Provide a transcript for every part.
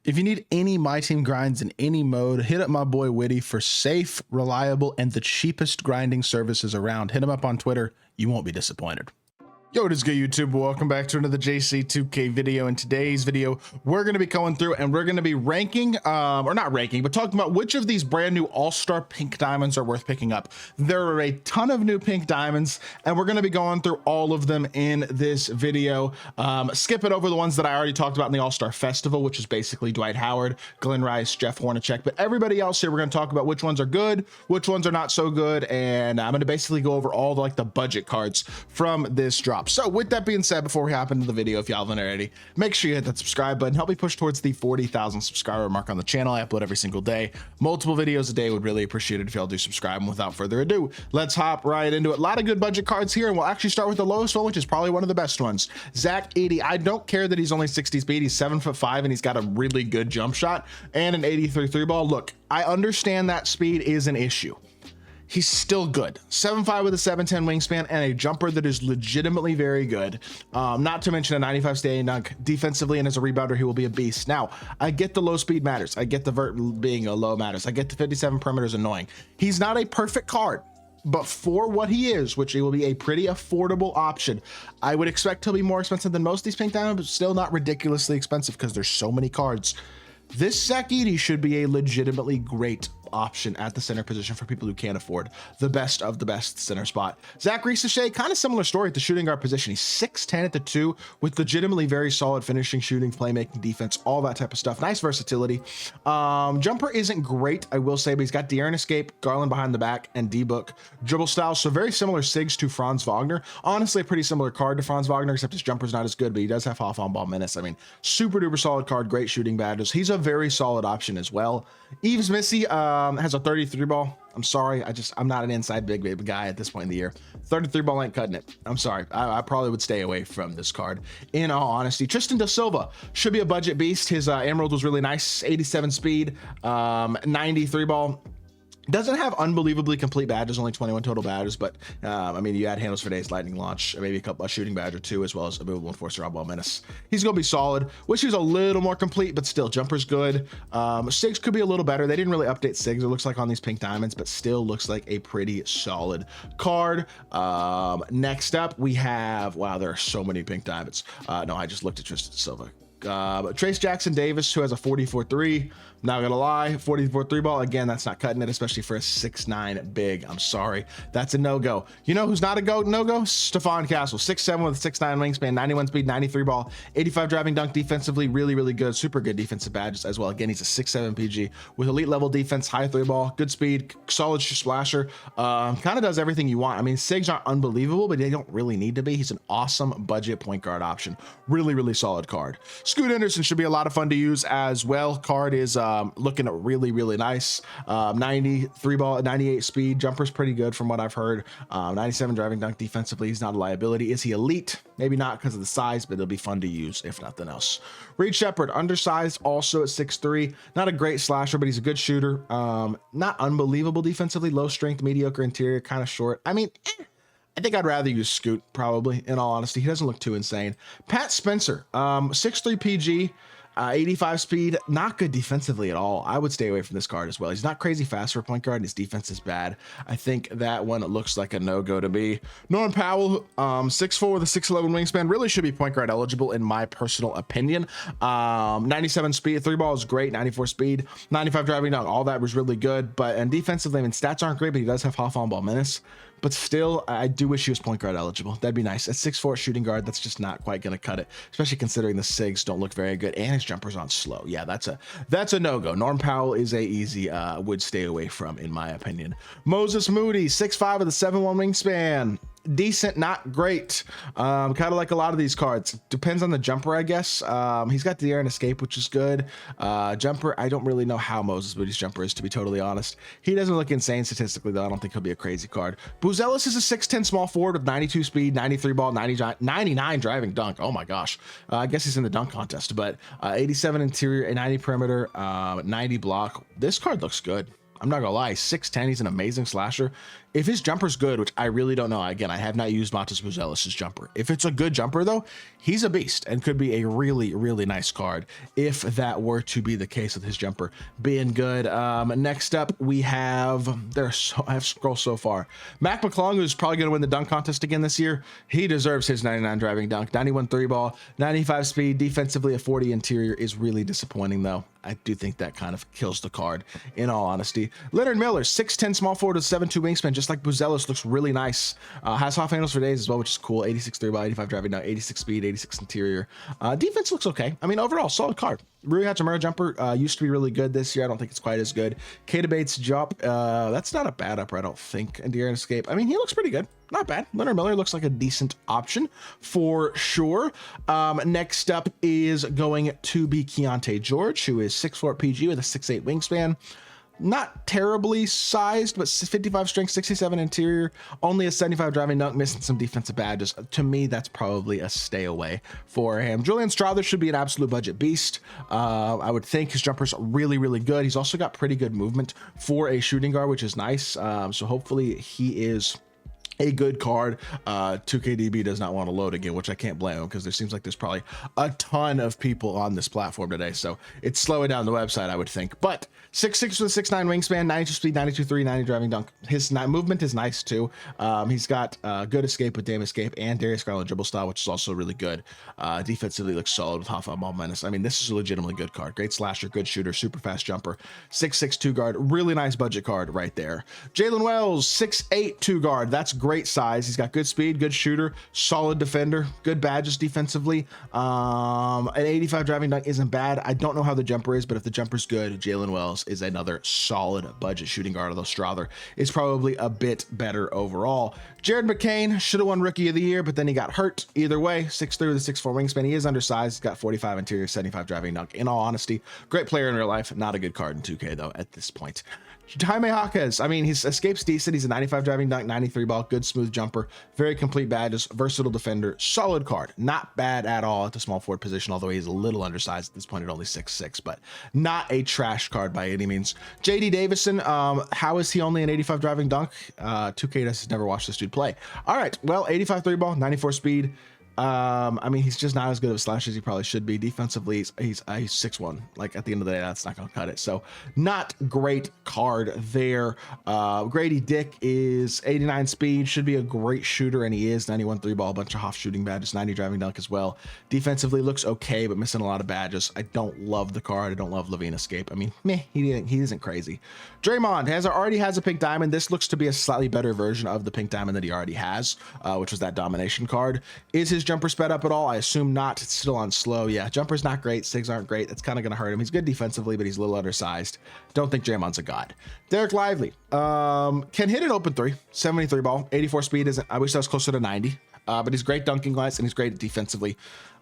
If you need any My Team grinds in any mode, hit up my boy Witty for safe, reliable, and the cheapest grinding services around. Hit him up on Twitter. You won't be disappointed. Yo, what is good, YouTube? Welcome back to another JC2K video. In today's video, we're going to be going through and we're going to be ranking, or not ranking, but talking about which of these brand new all-star pink diamonds are worth picking up. There are a ton of new pink diamonds, and we're going to be going through all of them in this video. Skipping over the ones that I already talked about in the All-Star Festival, which is basically Dwight Howard, Glenn Rice, Jeff Hornacek. But everybody else here, we're going to talk about which ones are good, which ones are not so good, and I'm going to basically go over all the budget cards from this drop. So with that being said, before we hop into the video, if y'all haven't already, make sure you hit that subscribe button. Help me push towards the 40,000 subscriber mark on the channel. I upload every single day, multiple videos a day. Would really appreciate it if y'all do subscribe. And without further ado, let's hop right into it. A lot of good budget cards here, and we'll actually start with the lowest one, which is probably one of the best ones. Zach 80. I don't care that he's only 60 speed. He's 7'5", and he's got a really good jump shot and an 83 3 ball. Look, I understand that speed is an issue. He's still good. 7'5" with a 7'10" wingspan and a jumper that is legitimately very good. Not to mention a 95 standing dunk. Defensively and as a rebounder, he will be a beast. Now, I get the low speed matters. I get the vert being a low matters. I get the 57 perimeter is annoying. He's not a perfect card, but for what he is, which it will be a pretty affordable option, I would expect he'll be more expensive than most of these pink diamonds, but still not ridiculously expensive because there's so many cards. This Zach Edey should be a legitimately great option at the center position for people who can't afford the best of the best center spot. Zach Ricochet, kind of similar story at the shooting guard position. He's 6'10" at the 2 with legitimately very solid finishing, shooting, playmaking, defense, all that type of stuff. Nice versatility. Jumper isn't great, I will say, but he's got De'Aaron escape, Garland behind the back, and D-Book dribble style. So very similar SIGs to Franz Wagner. Honestly, a pretty similar card to Franz Wagner, except his jumper's not as good, but he does have off on ball menace. I mean, super duper solid card, great shooting badges. He's a very solid option as well. Yves Missy has a 33 ball. I'm sorry, I'm not an inside big guy at this point in the year. 33 ball ain't cutting it. I'm sorry. I probably would stay away from this card in all honesty. Tristan da Silva should be a budget beast. His emerald was really nice. 87 speed, 93 ball. Doesn't have unbelievably complete badges, only 21 total badges, but I mean, you add handles for days, lightning launch, maybe a shooting badge or two, as well as a movable enforcer on ball menace. He's gonna be solid. Wish he was a little more complete, but still, jumper's good. SIGs could be a little better. They didn't really update SIGs, it looks like, on these pink diamonds, but still looks like a pretty solid card. Next up, we have, wow, there are so many pink diamonds. No, I just looked at Tristan Silva. Trace Jackson Davis, who has a 44-3. Not gonna lie, 44-3 ball, again, that's not cutting it, especially for a 6'9" big. I'm sorry, that's a no-go. You know who's not a no-go? Stephon Castle, 6'7" with a 6'9" wingspan, 91 speed, 93 ball, 85 driving dunk, defensively really good, super good defensive badges as well. Again, he's a 6'7" PG with elite level defense, high 3 ball, good speed, solid splasher, kind of does everything you want. I mean, SIGs aren't unbelievable, but they don't really need to be. He's an awesome budget point guard option. Really solid card. Scoot Henderson should be a lot of fun to use as well. Card is looking really nice. 93 ball, 98 speed, jumper's pretty good from what I've heard. 97 driving dunk, defensively he's not a liability. Is he elite? Maybe not because of the size, but it'll be fun to use if nothing else. Reed Shepard, undersized, also at 6'3", not a great slasher, but he's a good shooter. Not unbelievable defensively, low strength, mediocre interior, kind of short. I mean, I think I'd rather use Scoot, probably, in all honesty. He doesn't look too insane. Pat Spencer, 6'3" PG, 85 speed, not good defensively at all. I would stay away from this card as well. He's not crazy fast for a point guard, and his defense is bad. I think that one looks like a no-go to me. Norman Powell, 6'4" with a 6'11" wingspan, really should be point guard eligible in my personal opinion. 97 speed, 3 ball is great, 94 speed, 95 driving dunk, all that was really good. And defensively, I mean, stats aren't great, but he does have off on ball menace. But still, I do wish he was point guard eligible. That'd be nice. At 6'4" shooting guard, that's just not quite gonna cut it, especially considering the SIGs don't look very good and his jumper's on slow. Yeah, that's a no-go. Norm Powell is a easy, would stay away from, in my opinion. Moses Moody, 6'5" with a 7'1" wingspan. Decent, not great. Kind of like a lot of these cards. Depends on the jumper, I guess. He's got the De'Aaron escape, which is good. Jumper, I don't really know how Moses Moody's jumper is, to be totally honest. He doesn't look insane statistically, though. I don't think he'll be a crazy card. Buzelis is a 6'10" small forward with 92 speed, 93 ball, 99 driving dunk. Oh my gosh. I guess he's in the dunk contest, but 87 interior, 90 perimeter, 90 block. This card looks good. I'm not gonna lie, 6'10", he's an amazing slasher. If his jumper's good, which I really don't know, again, I have not used Matas Buzelis' jumper. If it's a good jumper though, he's a beast and could be a really, really nice card if that were to be the case with his jumper being good. Next up, we have, I have scrolled so far. Mac McClung, who's probably going to win the dunk contest again this year. He deserves his 99 driving dunk, 91 three ball, 95 speed, defensively a 40 interior is really disappointing though. I do think that kind of kills the card, in all honesty. Leonard Miller, 6'10 small forward with 7'2 wingspan, just like Buzelis, looks really nice. Has off handles for days as well, which is cool. 86 3 ball, 85 driving down, 86 speed, 86 interior. Defense looks okay. I mean, overall, solid card. Rui Hachimura jumper used to be really good this year. I don't think it's quite as good. Kata Bates jump, that's not a bad upper, I don't think. And De'Aaron Escape, I mean, he looks pretty good. Not bad. Leonard Miller looks like a decent option for sure. Next up is going to be Keontae George, who is 6'4 PG with a 6'8 wingspan. Not terribly sized, but 55 strength, 67 interior, only a 75 driving dunk, missing some defensive badges. To me, that's probably a stay away for him. Julian Strother should be an absolute budget beast. I would think his jumper's really, really good. He's also got pretty good movement for a shooting guard, which is nice. So hopefully he is a good card. 2KDB does not want to load again, which I can't blame him because there seems like there's probably a ton of people on this platform today, so it's slowing down the website, I would think. But 6'6 with a 6'9 wingspan, 92 speed, 92 3, 90 driving dunk. His movement is nice too. He's got good escape with Dame Escape and Darius Garland dribble style, which is also really good. Defensively looks solid with half ball menace. I mean, this is a legitimately good card. Great slasher, good shooter, super fast jumper. 6'6 2 guard, really nice budget card right there. Jalen Wells, 6'8 2 guard. That's great size. He's got good speed, good shooter, solid defender, good badges defensively. An 85 driving dunk isn't bad. I don't know how the jumper is, but if the jumper's good, Jalen Wells is another solid budget shooting guard, although Strother is probably a bit better overall. Jared McCain should have won Rookie of the Year, but then he got hurt. Either way, 6'3 with a 6'4 wingspan. He is undersized. He's got 45 interior, 75 driving dunk. In all honesty, great player in real life. Not a good card in 2K though at this point. Jaime Jaquez, I mean, his escape's decent. He's a 95 driving dunk, 93 ball, good smooth jumper, very complete badges, versatile defender, solid card. Not bad at all at the small forward position, although he's a little undersized at this point at only 6'6", but not a trash card by any means. JD Davison, how is he only an 85 driving dunk? 2K has never watched this dude play. All right, well, 85 three ball, 94 speed. I mean, he's just not as good of a slasher as he probably should be. Defensively, he's 6'1". Like at the end of the day, that's not gonna cut it. So not great card there. Grady Dick is 89 speed, should be a great shooter, and he is. 91 three ball, a bunch of Hoff shooting badges, 90 driving dunk as well. Defensively looks okay, but missing a lot of badges. I don't love the card. I don't love Levine Escape. I mean, meh, he isn't crazy. Draymond already has a pink diamond. This looks to be a slightly better version of the pink diamond that he already has, which was that domination card. Is his jumper sped up at all? I assume not. It's still on slow. Yeah, jumper's not great. Sigs aren't great. That's kind of going to hurt him. He's good defensively, but he's a little undersized. Don't think Draymond's a god. Derek Lively can hit an open three, 73 ball, 84 speed. Isn't, I wish that was closer to 90, but he's great dunking wise and he's great defensively.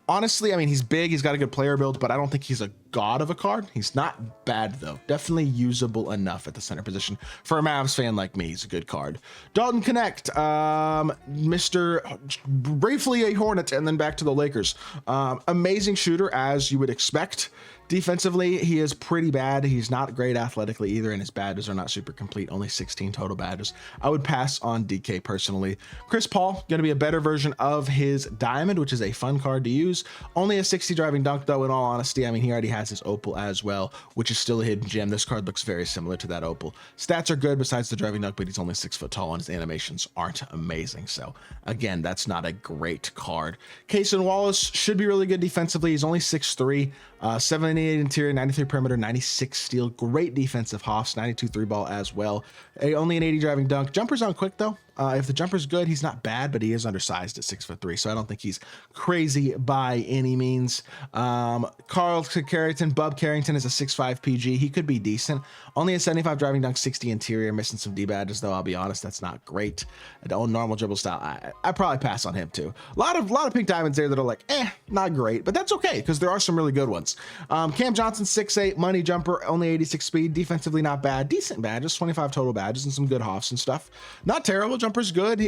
Honestly, I mean, he's big, he's got a good player build, but I don't think he's a god of a card. He's not bad though. Definitely usable enough at the center position. For a Mavs fan like me, he's a good card. Dalton Connect, Mr. briefly a Hornet and then back to the Lakers. Amazing shooter as you would expect. Defensively, he is pretty bad. He's not great athletically either, and his badges are not super complete. Only 16 total badges. I would pass on DK personally. Chris Paul, going to be a better version of his diamond, which is a fun card to use. Only a 60 driving dunk, though, in all honesty. I mean, he already has his opal as well, which is still a hidden gem. This card looks very similar to that opal. Stats are good besides the driving dunk, but he's only 6 foot tall, and his animations aren't amazing. So, again, that's not a great card. Cason Wallace should be really good defensively. He's only 6'3", 78 interior, 93 perimeter, 96 steal. Great defensive Hoffs, 92 three ball as well. Only an 80 driving dunk. Jumper's on quick though. If the jumper's good, he's not bad, but he is undersized at 6'3", so I don't think he's crazy by any means. Carl Carrington, Bub Carrington is a 6'5 PG. He could be decent. Only a 75 driving dunk, 60 interior, missing some D badges though. I'll be honest, that's not great. Normal dribble style. I probably pass on him too. A lot of pink diamonds there that are like, not great, but that's okay because there are some really good ones. Cam Johnson, 6'8", money jumper, only 86 speed. Defensively, not bad. Decent badges, 25 total badges, and some good Hoffs and stuff. Not terrible. jumper's good.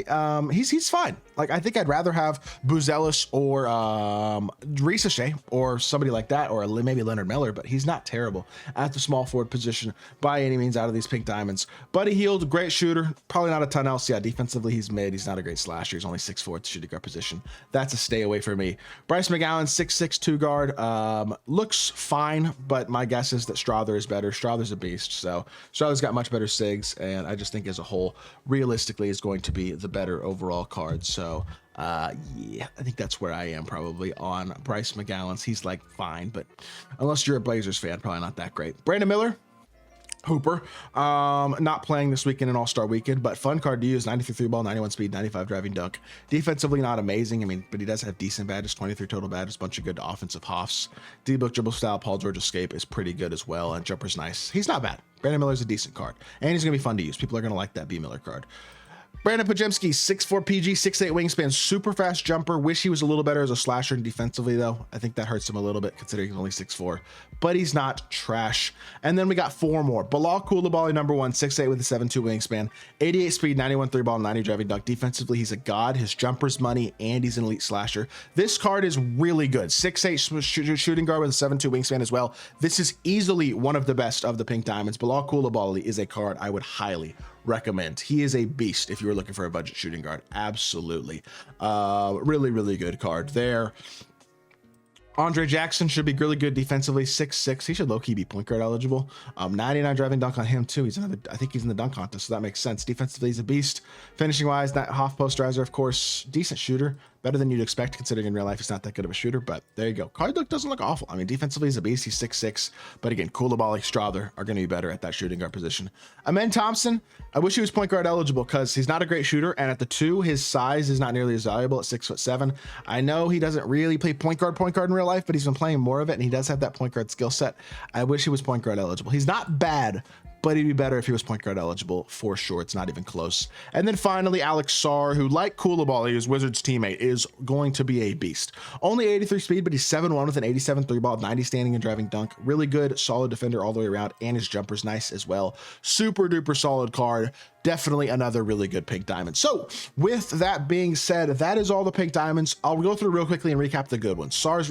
He's fine. Like, I think I'd rather have Buzelis or Ricochet or somebody like that, or maybe Leonard Miller, but he's not terrible at the small forward position by any means out of these pink diamonds. Buddy Hield, great shooter, probably not a ton else. Yeah, defensively he's mid. He's not a great slasher. He's only 6'4" at the shooting guard position. That's a stay away for me. Bryce McGowan, 6'6", 2 guard, looks fine, but my guess is that Strother is better. Strother's a beast, so Strother's got much better SIGs, and I just think as a whole, realistically, is going to be the better overall card. So yeah, I think that's where I am probably on Bryce McGowan's. He's like fine, but unless you're a Blazers fan, probably not that great. Brandon Miller, Hooper, not playing this weekend in All-Star weekend, but fun card to use. 93 3 ball, 91 speed, 95 driving dunk. Defensively not amazing, I mean, but he does have decent badges, 23 total badges, bunch of good offensive hoffs. D-book dribble style, Paul George escape is pretty good as well, and jumper's nice. He's not bad. Brandon Miller's a decent card, and he's gonna be fun to use. People are gonna like that B Miller card. Brandon Pajemski, 6'4" PG, 6'8" wingspan, super fast jumper. Wish he was a little better as a slasher and defensively, though. I think that hurts him a little bit considering he's only 6'4", but he's not trash. And then we got 4 more. Bilal Coulibaly, number 1, 6'8" with a 7'2" wingspan, 88 speed, 91 3 ball, 90 driving dunk. Defensively, he's a god. His jumper's money, and he's an elite slasher. This card is really good. 6'8" shooting guard with a 7'2" wingspan as well. This is easily one of the best of the pink diamonds. Bilal Coulibaly is a card I would highly recommend. He is a beast if you were looking for a budget shooting guard. Absolutely. Really good card there. Andre Jackson should be really good defensively, 6'6". He should low-key be point guard eligible. 99 driving dunk on him too. I think he's in the dunk contest, so that makes sense. Defensively, he's a beast. Finishing wise, that Hoff posterizer, of course, decent shooter. Better than you'd expect considering in real life he's not that good of a shooter, but there you go. Card look doesn't look awful. I mean, defensively he's a beast. He's 6'6", but again, Coulibaly, Strother are going to be better at that shooting guard position. Amen Thompson, I wish he was point guard eligible because he's not a great shooter, and at the 2, his size is not nearly as valuable at 6'7". I know he doesn't really play point guard in real life, but he's been playing more of it, and he does have that point guard skill set. I wish he was point guard eligible. He's not bad, but he'd be better if he was point guard eligible for sure. It's not even close. And then finally, Alex Sarr, who, like Coulibaly, his Wizards teammate, is going to be a beast. Only 83 speed, but he's 7'1" with an 87 3 ball, 90 standing and driving dunk. Really good, solid defender all the way around, and his jumper's nice as well. Super duper solid card. Definitely another really good pink diamond. So with that being said, that is all the pink diamonds. I'll go through real quickly and recap the good ones. Sarr's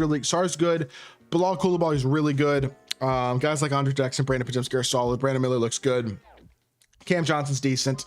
good. Bilal Coulibaly is really good. Guys like Andre Jackson, Brandon Pajemski are solid. Brandon Miller looks good. Cam Johnson's decent.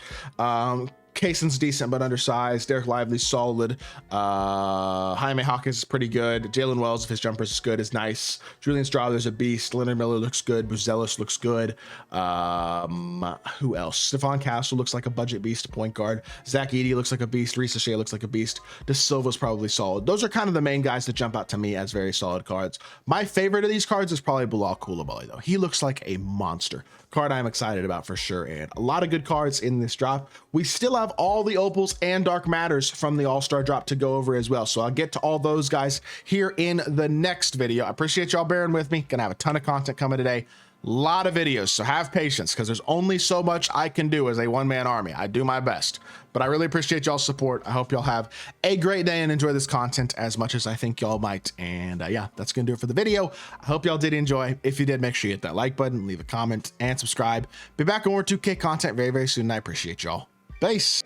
Kaysen's decent but undersized. Derek Lively's solid. Jaime Hawkins is pretty good. Jalen Wells, if his jumper is good, is nice. Julian Strother's a beast. Leonard Miller looks good. Buzelis looks good. Who else? Stephon Castle looks like a budget beast point guard. Zach Edey looks like a beast. Ricochet looks like a beast. De Silva's probably solid. Those are kind of the main guys that jump out to me as very solid cards. My favorite of these cards is probably Bilal Coulibaly, though. He looks like a monster. Card I'm excited about for sure, and a lot of good cards in this drop. We still have all the opals and dark matters from the all-star drop to go over as well, so I'll get to all those guys here in the next video. I appreciate y'all bearing with me. Gonna have a ton of content coming today. Lot of videos, so have patience because there's only so much I can do as a one-man army. I do my best, but I really appreciate y'all's support. I hope y'all have a great day and enjoy this content as much as I think y'all might. And yeah, that's gonna do it for the video. I hope y'all did enjoy. If you did, make sure you hit that like button, leave a comment, and subscribe. Be back on more 2K content very soon, and I appreciate y'all. Peace.